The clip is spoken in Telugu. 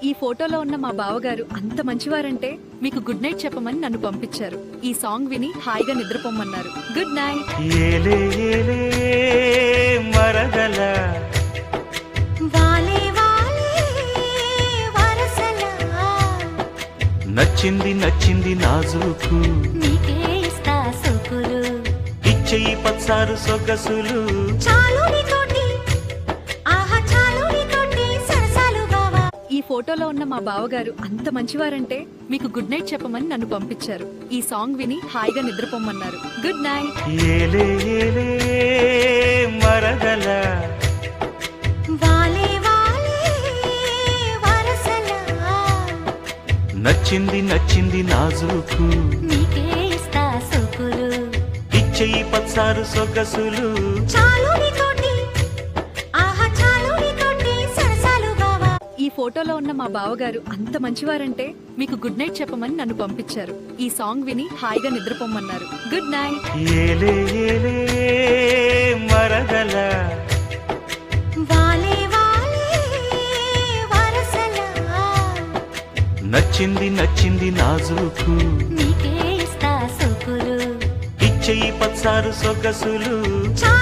ఈ ఫోటోలో ఉన్న మా బావగారు అంత మంచివారంటే మీకు గుడ్ నైట్ చెప్పమని నన్ను పంపించారు. ఈ సాంగ్ విని హాయిగా నిద్రపోమన్నారు. Good night. ఏలే ఏలే మరదల వాలే వాలే వరసలా నచ్చింది నచ్చింది నాజుకు నీకే ఇస్తా సోకులు ఇచ్చేయి పచ్చారు సొగసులు చాలు నీతోటి ఆహా చాలు నీతోటి సరసాలు బావా. ఈ ఫోటోలో ఉన్న మా బావగారు అంత మంచివారంటే మీకు గుడ్ నైట్ చెప్పమని నన్ను పంపించారు. ఈ సాంగ్ విని హాయిగా నిద్రపోమన్నారు. Good night. ఏలే ఏలే మరదల వాలే వాలే వరసలా నచ్చింది నచ్చింది నాజుకు నీకే ఇస్తా సోకులు ఇచ్చేయి పచ్చారు సొగసులు చాలు నీతోటి ఆహా చాలు నీతోటి సరసాలు బావా. ఈ ఫోటోలో ఉన్న మా బావగారు అంత మంచివారంటే మీకు గుడ్ నైట్ చెప్పమని నన్ను పంపించారు. ఈ సాంగ్ విని హాయిగా నిద్రపోమన్నారు. Good night. ఏలే ఏలే మరదల వాలే వాలే వరసలా నచ్చింది నచ్చింది నాజుకు నీకే ఇస్తా సోకులు ఇచ్చేయి పచ్చారు సొగసులు చాలు